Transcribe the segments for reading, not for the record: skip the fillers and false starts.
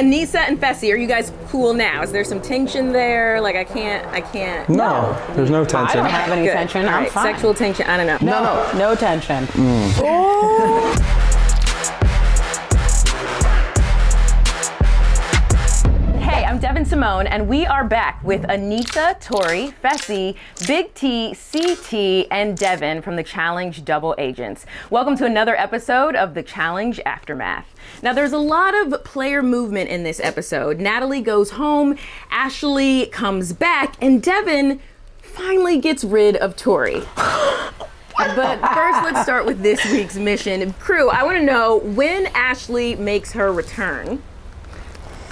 Aneesa and Fessy, are you guys cool now? Is there some tension there? Like I can't. No, there's no tension. I don't have any tension. I'm fine. Sexual tension, I don't know. No tension. Hey, I'm Devyn Simone, and we are back with Aneesa Tori, Fessy, Big T, CT, and Devin from the Challenge Double Agents. Welcome to another episode of the Challenge Aftermath. Now, there's a lot of player movement in this episode. Natalie goes home, Ashley comes back, and Devin finally gets rid of Tori. But first, let's start with this week's mission. Crew, I want to know, when Ashley makes her return,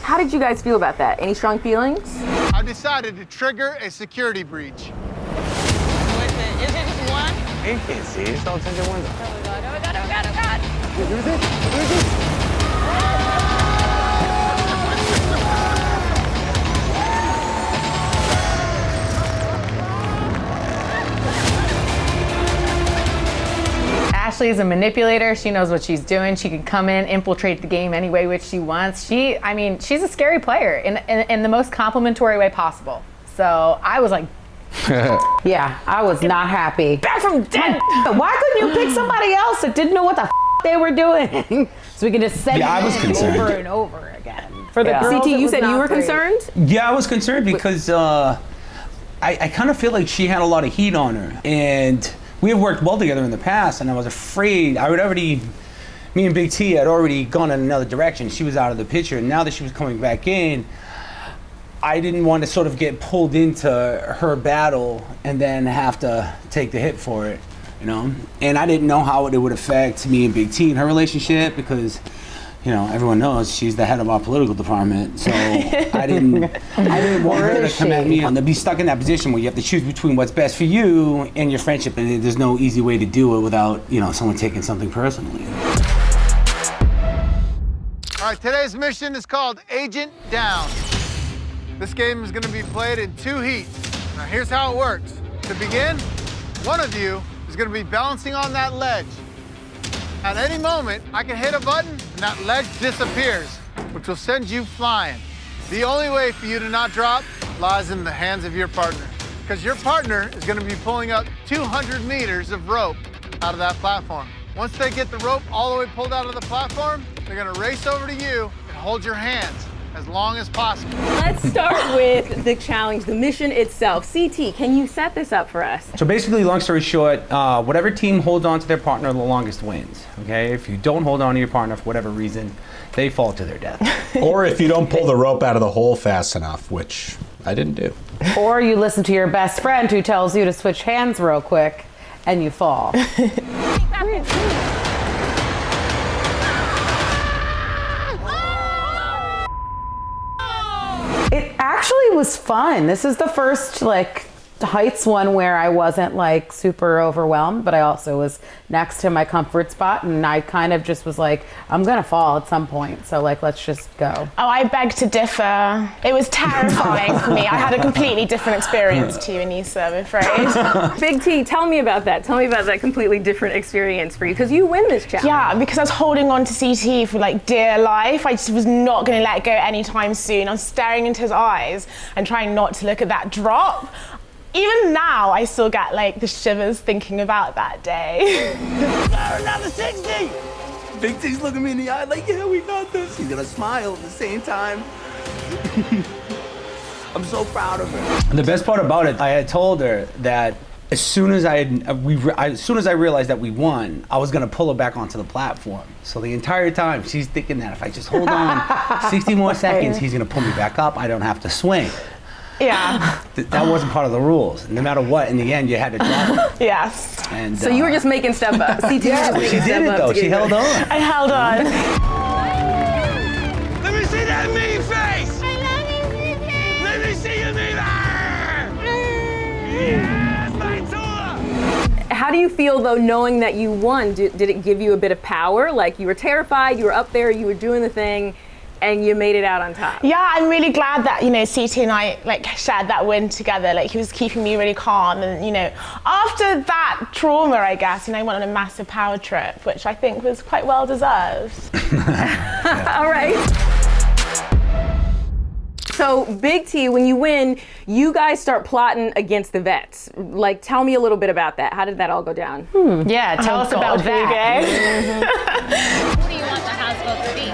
how did you guys feel about that? Any strong feelings? I decided to trigger a security breach. Wait a minute, is it just one? You can't see, it's all tinted window. Oh my god, oh my god, oh my god, oh my god. Who's it? Who's it? Ashley is a manipulator. She knows what she's doing. She can come in, infiltrate the game any way which she wants. She's a scary player in the most complimentary way possible. So I was like, yeah, I was not happy. back from dead. Why couldn't you pick somebody else that didn't know what the they were doing? So we could just send I was concerned. over and over again. For the girls, CT, it you was said you not were great. concerned? Yeah, I was concerned because I kind of feel like she had a lot of heat on her. And we have worked well together in the past, and I was afraid me and Big T had already gone in another direction. She was out of the picture, and now that she was coming back in, I didn't want to sort of get pulled into her battle and then have to take the hit for it, you know? And I didn't know how it would affect me and Big T in her relationship because, you know, everyone knows she's the head of our political department. So I didn't want her to come at me and to be stuck in that position where you have to choose between what's best for you and your friendship, and there's no easy way to do it without, you know, someone taking something personally. All right, today's mission is called Agent Down. This game is gonna be played in 2 heats. Now here's how it works. To begin, one of you is gonna be balancing on that ledge. At any moment, I can hit a button and that ledge disappears, which will send you flying. The only way for you to not drop lies in the hands of your partner, because your partner is gonna be pulling up 200 meters of rope out of that platform. Once they get the rope all the way pulled out of the platform, they're gonna race over to you and hold your hands as long as possible. Let's start with the challenge, the mission itself. CT, can you set this up for us? So basically, long story short, whatever team holds on to their partner the longest wins, okay? If you don't hold on to your partner for whatever reason, they fall to their death. Or if you don't pull the rope out of the hole fast enough, which I didn't do. Or you listen to your best friend who tells you to switch hands real quick and you fall. It actually was fun. This is the first heights one where I wasn't super overwhelmed, but I also was next to my comfort spot, and I kind of just was like, I'm gonna fall at some point, so let's just go. Oh, I beg to differ. It was terrifying for me. I had a completely different experience to you, Aneesa, I'm afraid. Big T, tell me about that. Tell me about that completely different experience for you, because you win this challenge. Yeah, because I was holding on to CT for dear life. I just was not going to let go anytime soon. I was staring into his eyes and trying not to look at that drop. Even now, I still get the shivers thinking about that day. Another 60! Big T's looking me in the eye yeah, we got this. He's gonna smile at the same time. I'm so proud of her. The best part about it, I had told her that as soon as I realized that we won, I was gonna pull her back onto the platform. So the entire time, she's thinking that if I just hold on 60 more seconds, he's gonna pull me back up. I don't have to swing. Yeah. That wasn't part of the rules. No matter what, in the end, you had to drop it. Yes. And, So you were just making stuff up. CT yeah, was she making did stuff it up though. to get She held on. I held on. Let me see that mean face! I love you, Let me see you mean Yes, my tour! How do you feel though, knowing that you won? Did it give you a bit of power? You were terrified, you were up there, you were doing the thing, and you made it out on top. Yeah, I'm really glad that, CT and I shared that win together. He was keeping me really calm, and after that trauma, I guess, I went on a massive power trip, which I think was quite well deserved. All right. So, Big T, when you win, you guys start plotting against the vets. Like, tell me a little bit about that. How did that all go down? Yeah, tell us about that. Who do you want the house vote to be?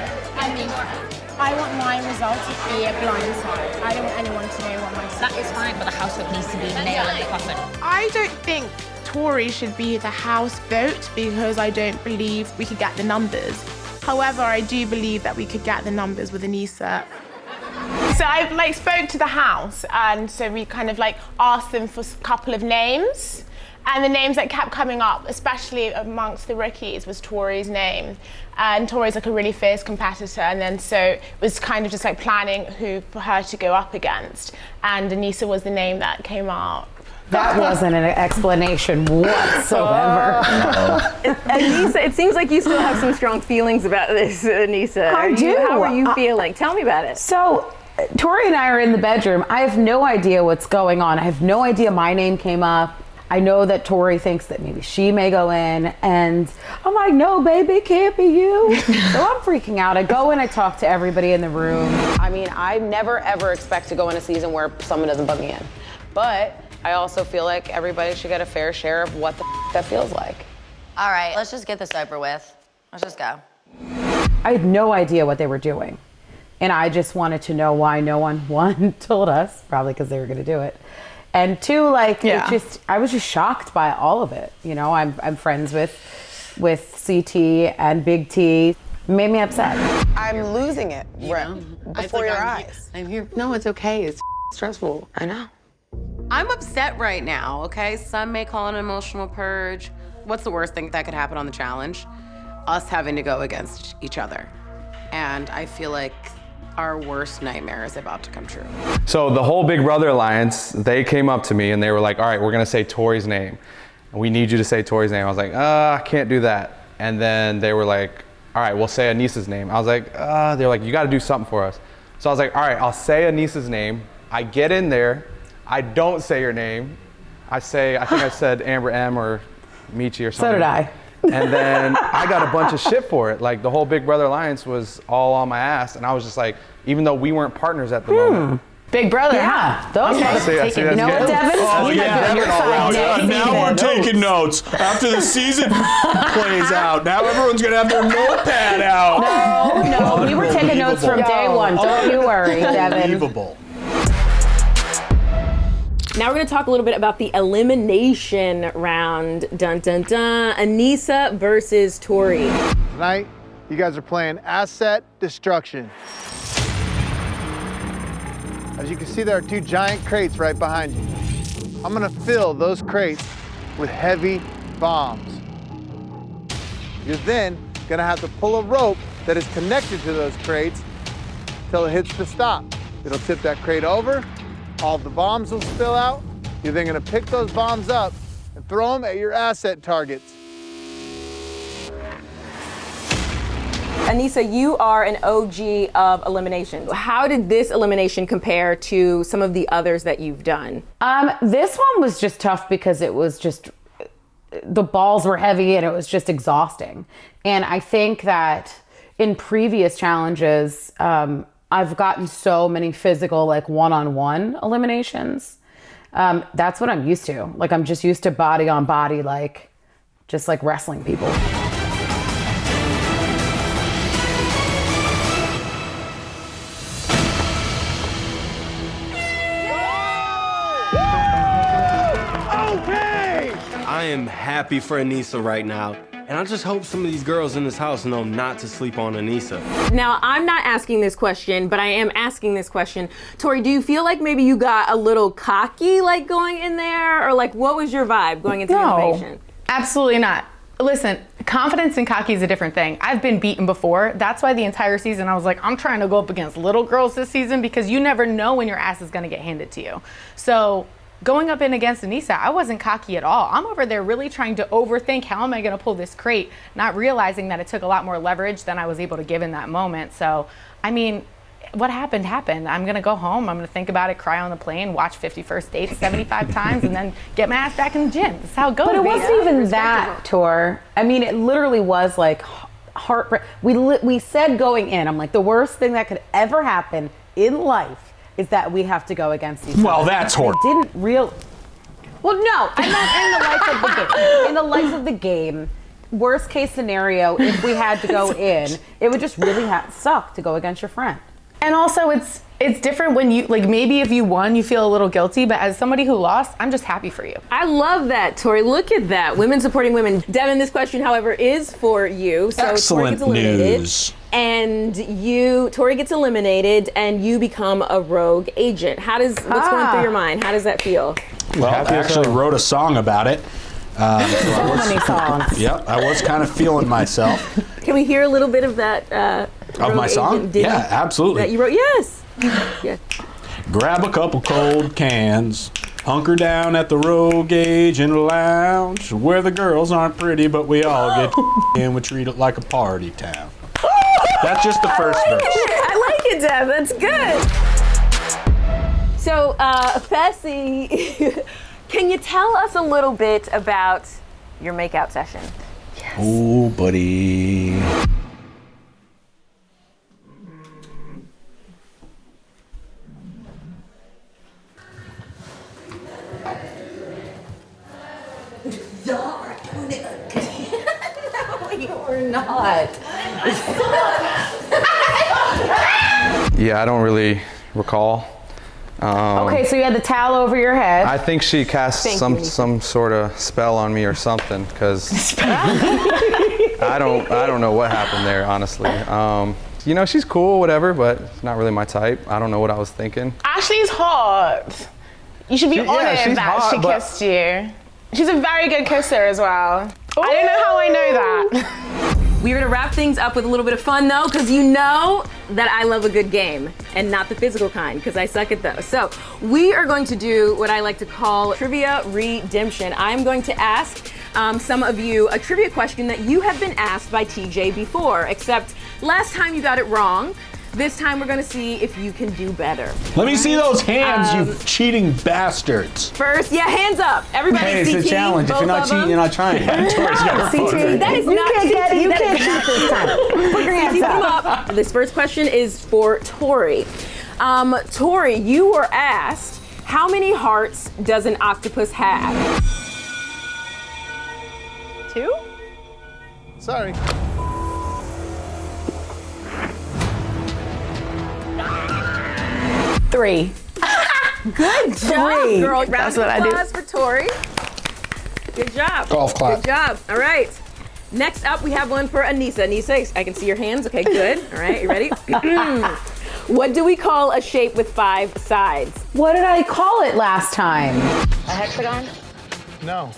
I want my result to be a blind side. I don't want anyone to know what my result That is fine, but the house vote needs to be nail in the coffin. I don't think Tori should be the House vote because I don't believe we could get the numbers. However, I do believe that we could get the numbers with Aneesa. So I've spoke to the House, and so we kind of asked them for a couple of names. And the names that kept coming up, especially amongst the rookies, was Tori's name. And Tori's a really fierce competitor, and then so it was kind of just planning who for her to go up against. And Aneesa was the name that came up. That wasn't an explanation whatsoever. Aneesa, it seems like you still have some strong feelings about this, Aneesa. I do. How are you feeling? Tell me about it. So, Tori and I are in the bedroom. I have no idea what's going on. I have no idea my name came up. I know that Tori thinks that maybe she may go in, and I'm like, no, baby, it can't be you. So I'm freaking out. I go in, I talk to everybody in the room. I mean, I never, ever expect to go in a season where someone doesn't put me in. But I also feel like everybody should get a fair share of what the that feels like. All right, let's just get this over with. Let's just go. I had no idea what they were doing. And I just wanted to know why no one told us, probably because they were going to do it. And two, I was just shocked by all of it. You know, I'm friends with CT and Big T. It made me upset. I'm losing it before your eyes. I'm here. No, it's okay. It's stressful. I know. I'm upset right now, okay? Some may call it an emotional purge. What's the worst thing that could happen on the challenge? Us having to go against each other. And I feel like our worst nightmare is about to come true. So the whole Big Brother Alliance, they came up to me and they were like, all right, we're gonna say Tori's name. We need you to say Tori's name. I was like, I can't do that. And then they were like, all right, we'll say Aneesa's name. I was like, they're like, you gotta do something for us. So I was like, all right, I'll say Aneesa's name. I get in there, I don't say your name. I think I said Amber M or Michi or something. So did I. And then I got a bunch of shit for it. Like the whole Big Brother Alliance was all on my ass, and I was just like, even though we weren't partners at the moment. Big Brother, yeah. Those okay. You know what, Devin? Now we're taking notes. After the season plays out, now everyone's gonna have their notepad out. No, we were taking notes from day one. Don't you worry, Devin. Unbelievable. Now we're going to talk a little bit about the elimination round. Dun, dun, dun. Aneesa versus Tori. Tonight, you guys are playing asset destruction. As you can see, there are two giant crates right behind you. I'm gonna fill those crates with heavy bombs. You're then gonna have to pull a rope that is connected to those crates till it hits the stop. It'll tip that crate over. All the bombs will spill out. You're then gonna pick those bombs up and throw them at your asset targets. Aneesa, you are an OG of elimination. How did this elimination compare to some of the others that you've done? This one was just tough because it was just, the balls were heavy and it was just exhausting. And I think that in previous challenges, I've gotten so many physical, one-on-one eliminations. That's what I'm used to. I'm just used to body on body, just wrestling people. I am happy for Aneesa right now. And I just hope some of these girls in this house know not to sleep on Aneesa. Now, I'm not asking this question, but I am asking this question. Tori, do you feel like maybe you got a little cocky, going in there? Or what was your vibe going into the elimination? Absolutely not. Listen, confidence and cocky is a different thing. I've been beaten before. That's why the entire season I was like, I'm trying to go up against little girls this season because you never know when your ass is gonna get handed to you. So going up in against Aneesa, I wasn't cocky at all. I'm over there really trying to overthink how am I gonna pull this crate, not realizing that it took a lot more leverage than I was able to give in that moment. So, I mean, what happened, happened. I'm gonna go home, I'm gonna think about it, cry on the plane, watch 50 First Dates 75 times, and then get my ass back in the gym. That's how it goes. But it wasn't even that, Tor. I mean, it literally was heartbreak. We said going in, I'm like, the worst thing that could ever happen in life is that we have to go against each other. Well, that's horrible. Didn't real. Well, no, I meant in the life of the game. In the life of the game, worst case scenario, if we had to go in, it would just really suck to go against your friend. And also, it's different when you, like, maybe if you won, you feel a little guilty, but as somebody who lost, I'm just happy for you. I love that, Tori. Look at that. Women supporting women. Devin, this question, however, is for you. So Excellent Tori gets eliminated. news. And Tori gets eliminated and you become a rogue agent. What's going through your mind? How does that feel? Well, I actually wrote a song about it. So many songs. Yep, I was kind of feeling myself. Can we hear a little bit of that? Of my song? Yeah, absolutely. That you wrote? Yes. Yeah. Grab a couple cold cans, hunker down at the Rogue Agent Lounge, where the girls aren't pretty, but we all get and we treat it like a party town. That's just the first verse. I like it, Dev. That's good. So, Fessy, can you tell us a little bit about your makeout session? Yes. Oh, buddy. Y'all are doing it again. No, you're not. Yeah, I don't really recall. Okay, so you had the towel over your head. I think she cast some sort of spell on me or something, because I don't know what happened there, honestly. You know, she's cool, whatever, but it's not really my type. I don't know what I was thinking. Ashley's hot. You should be honored she's that hot, she but- kissed you. She's a very good kisser as well. I don't know how I know that. We're gonna wrap things up with a little bit of fun though, because you know that I love a good game and not the physical kind, because I suck at those. So we are going to do what I like to call trivia redemption. I'm going to ask some of you a trivia question that you have been asked by TJ before, except last time you got it wrong. This time we're gonna see if you can do better. Let me see those hands, you cheating bastards. First, yeah, hands up. Everybody, Hey, it's CT, a challenge. If both you're not of cheating, them. you're not trying. Tori's got her phone. CT, That is not CT. You That can't is not cheat this time. Put your hands CT, put 'em up. up. This first question is for Tori. Tori, you were asked, how many hearts does an octopus have? 2? Sorry. Three. Good job, Three. girl. Round That's of what I do. applause for Tori. Good job. Golf clap. Good job. All right. Next up, we have one for Aneesa. Aneesa, I can see your hands. Okay, good. All right, you ready? What do we call a shape with 5 sides? What did I call it last time? A hexagon? No.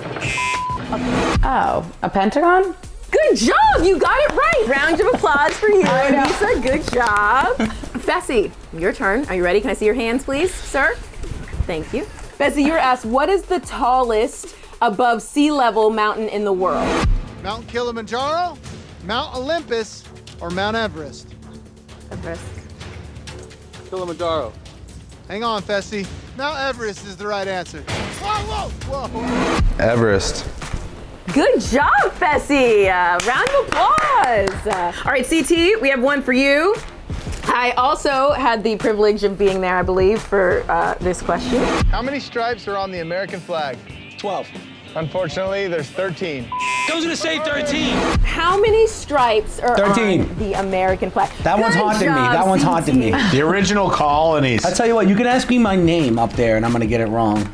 Oh, a pentagon? Good job! You got it right! Round of applause for you, Aneesa. Good job. Fessy, your turn. Are you ready? Can I see your hands, please, sir? Thank you. Fessy, you were asked, what is the tallest above sea level mountain in the world? Mount Kilimanjaro, Mount Olympus, or Mount Everest? Everest. Kilimanjaro. Hang on, Fessy. Mount Everest is the right answer. Whoa, whoa, whoa. Everest. Good job, Fessy. Round of applause. All right, CT, we have one for you. I also had the privilege of being there, I believe, for this question. How many stripes are on the American flag? 12. Unfortunately, there's 13. I was gonna say 13. How many stripes are 13. on the American flag? That one's Good haunting me. job, That one's CT. haunting me. The original colonies. I tell you what, you can ask me my name up there, and I'm gonna get it wrong.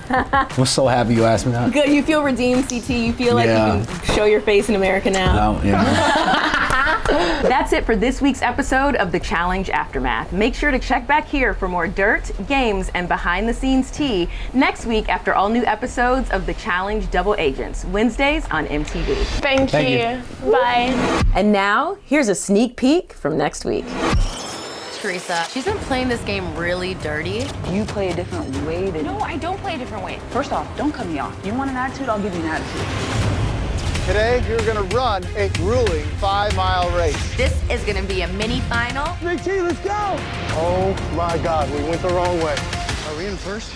I'm so happy you asked me that. Good, you feel redeemed, CT. You feel like Yeah. you can show your face in America now. Oh, yeah. That's it for this week's episode of The Challenge Aftermath. Make sure to check back here for more dirt, games, and behind-the-scenes tea next week after all new episodes of The Challenge Double Agents, Wednesdays on MTV. Thank you. Bye. And now, here's a sneak peek from next week. Teresa, she's been playing this game really dirty. You play a different way than... No, I don't play a different way. First off, don't cut me off. You want an attitude, I'll give you an attitude. Today, you're gonna run a grueling 5-mile race. This is gonna be a mini final. Big T, let's go! Oh my God, we went the wrong way. Are we in first?